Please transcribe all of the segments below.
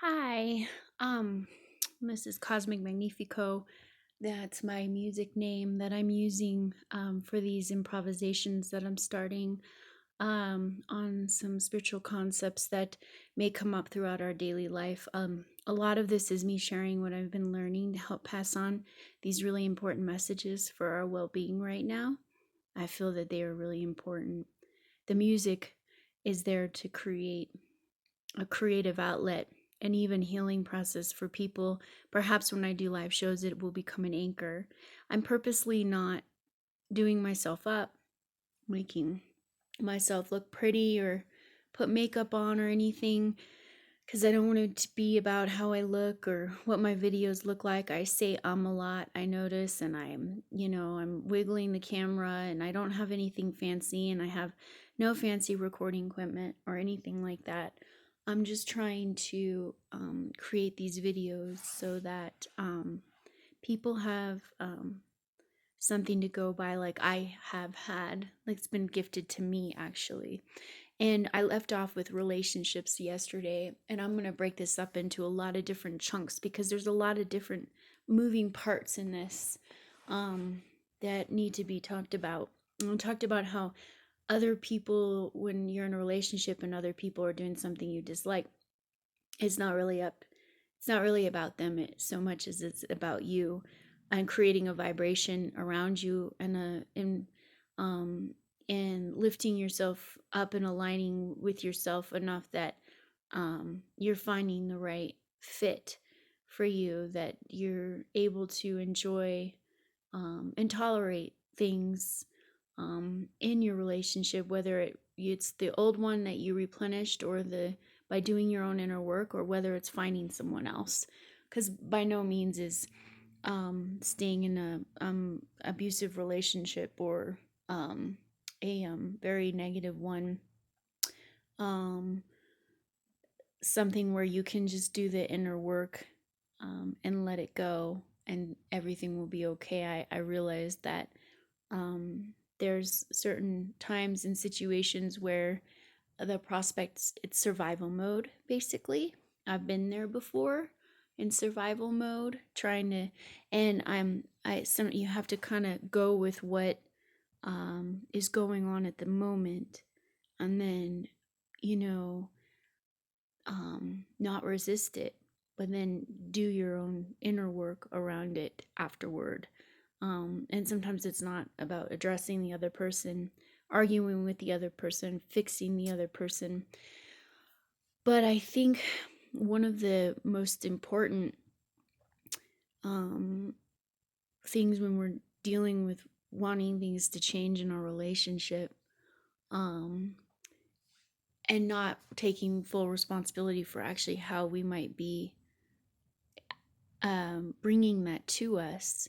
Hi, um, this is Cosmic Magnifico. That's my music name that I'm using for these improvisations that I'm starting on some spiritual concepts that may come up throughout our daily life. A lot of this is me sharing what I've been learning to help pass on these really important messages for our well being right now. I feel that they are really important. The music is there to create a creative outlet and even healing process for people. Perhaps when I do live shows, it will become an anchor. I'm purposely not doing myself up, making myself look pretty or put makeup on or anything because I don't want it to be about how I look or what my videos look like. I say a lot, I notice, and I'm wiggling the camera and I don't have anything fancy and I have no fancy recording equipment or anything like that. I'm just trying to create these videos so that people have something to go by, like I have had, like it's been gifted to me actually. And I left off with relationships yesterday, and I'm going to break this up into a lot of different chunks because there's a lot of different moving parts in this um, that need to be talked about. And I talked about how other people, when you're in a relationship and other people are doing something you dislike, it's not really up. It's not really about them so much as it's about you and creating a vibration around you um, and lifting yourself up and aligning with yourself enough that you're finding the right fit for you, that you're able to enjoy and tolerate things in your relationship, whether it's the old one that you replenished or the by doing your own inner work, or whether it's finding someone else. Because by no means is staying in a abusive relationship or a very negative one um, something where you can just do the inner work and let it go and everything will be okay. I realized that there's certain times and situations where the prospects, it's survival mode basically. I've been there before in survival mode trying to, and I some you have to kind of go with what is going on at the moment, and then you know not resist it, but then do your own inner work around it afterward. And sometimes it's not about addressing the other person, arguing with the other person, fixing the other person. But I think one of the most important um, things when we're dealing with wanting things to change in our relationship, um, and not taking full responsibility for actually how we might be bringing that to us,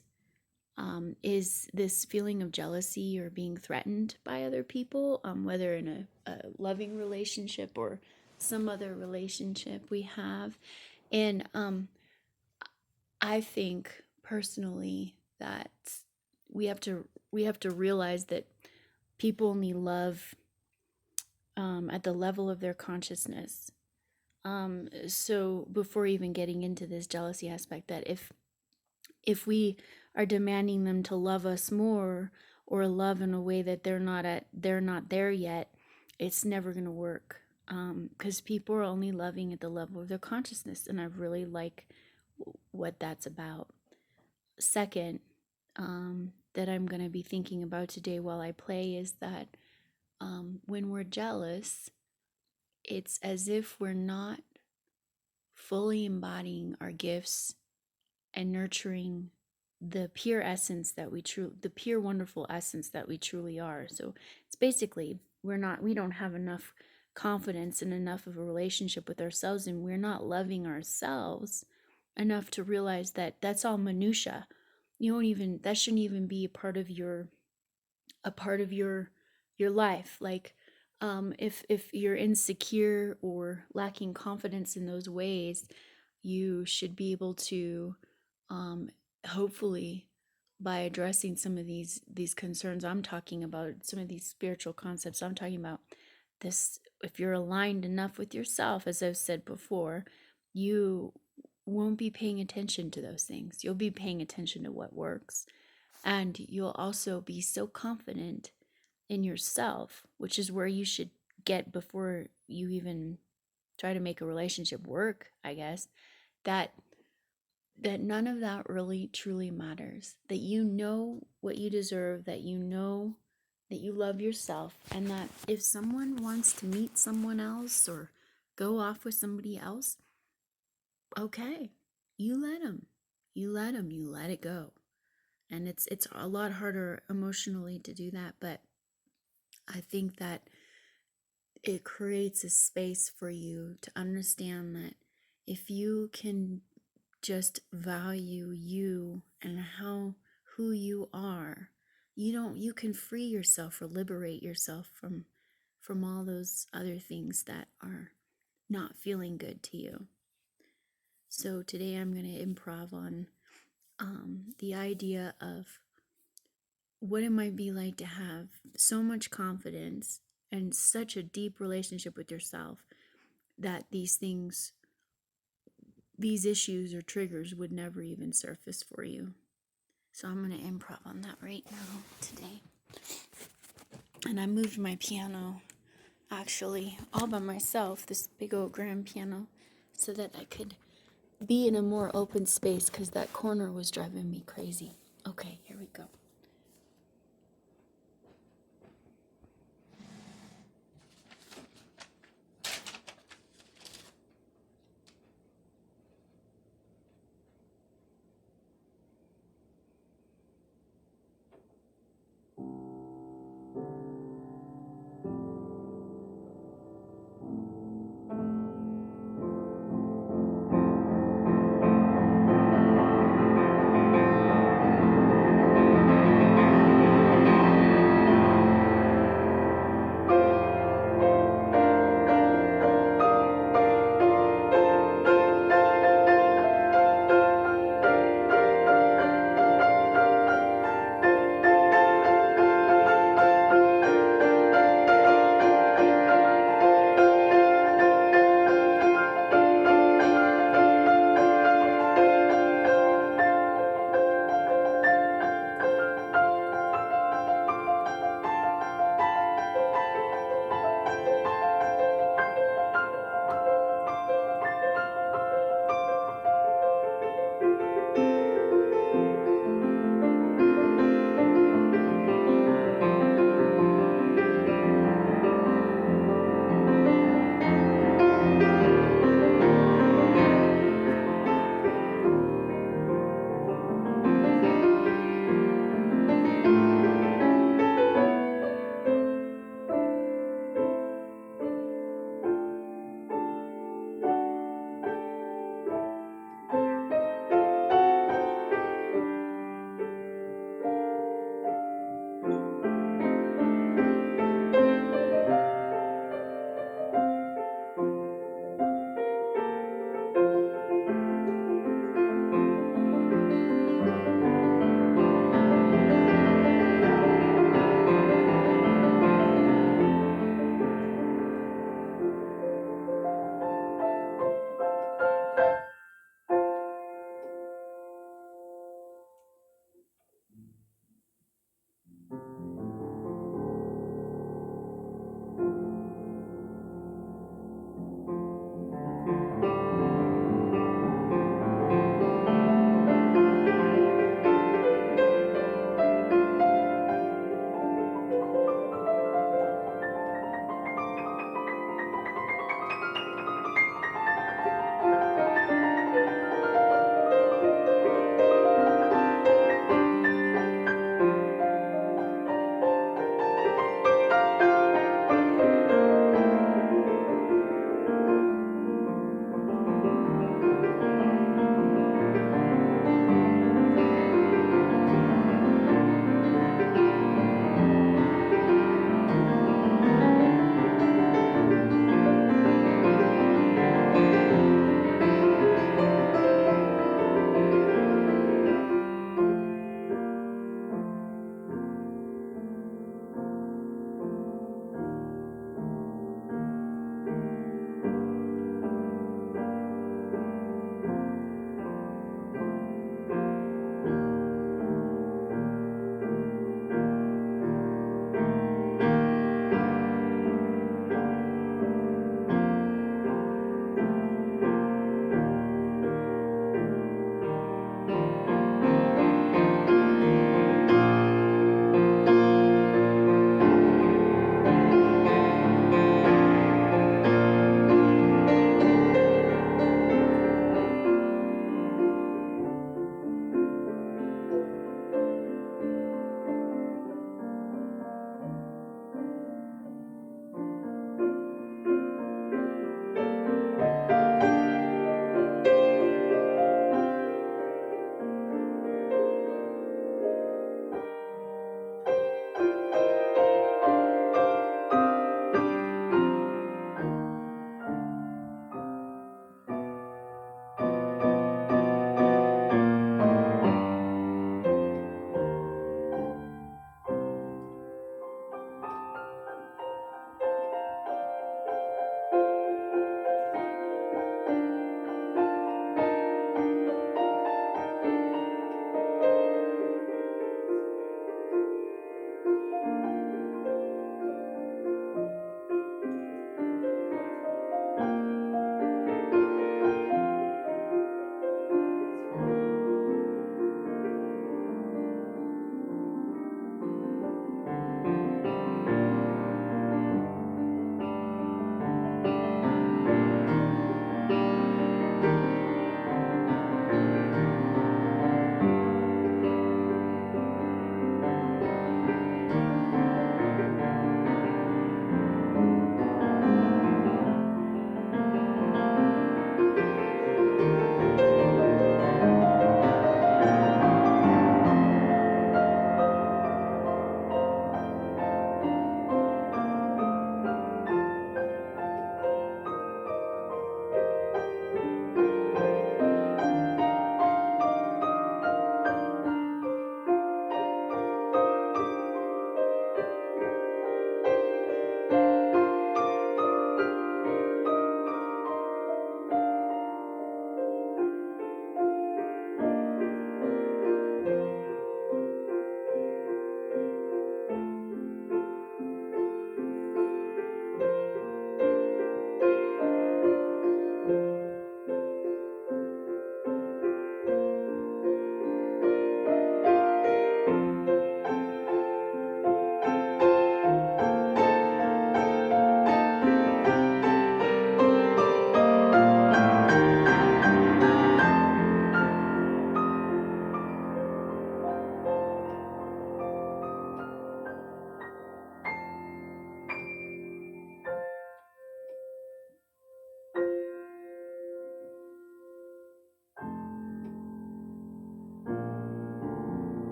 is this feeling of jealousy or being threatened by other people, whether in a loving relationship or some other relationship we have. And I think personally that we have to realize that people only love at the level of their consciousness. So before even getting into this jealousy aspect, that if we are demanding them to love us more or love in a way that they're not there yet, it's never going to work, because people are only loving at the level of their consciousness, and I really like what that's about. Second, that I'm going to be thinking about today while I play is that when we're jealous, it's as if we're not fully embodying our gifts and nurturing the pure essence that the pure wonderful essence that we truly are. So it's basically we don't have enough confidence and enough of a relationship with ourselves, and we're not loving ourselves enough to realize that that's all minutia. You don't even that shouldn't even be a part of your life. Like if you're insecure or lacking confidence in those ways, you should be able to um, hopefully, by addressing some of these concerns I'm talking about, some of these spiritual concepts I'm talking about, this, if you're aligned enough with yourself, as I've said before, you won't be paying attention to those things. You'll be paying attention to what works. And you'll also be so confident in yourself, which is where you should get before you even try to make a relationship work, I guess, that none of that really truly matters. That you know what you deserve, that you know that you love yourself, and that if someone wants to meet someone else or go off with somebody else, okay, you let them. You let them, you let it go. And it's a lot harder emotionally to do that, but I think that it creates a space for you to understand that if you can just value you and who you are, you can free yourself or liberate yourself from all those other things that are not feeling good to you. So today I'm going to improv on the idea of what it might be like to have so much confidence and such a deep relationship with yourself that these issues or triggers would never even surface for you. So I'm going to improv on that right now today. And I moved my piano actually all by myself, this big old grand piano, so that I could be in a more open space because that corner was driving me crazy. Okay, here we go.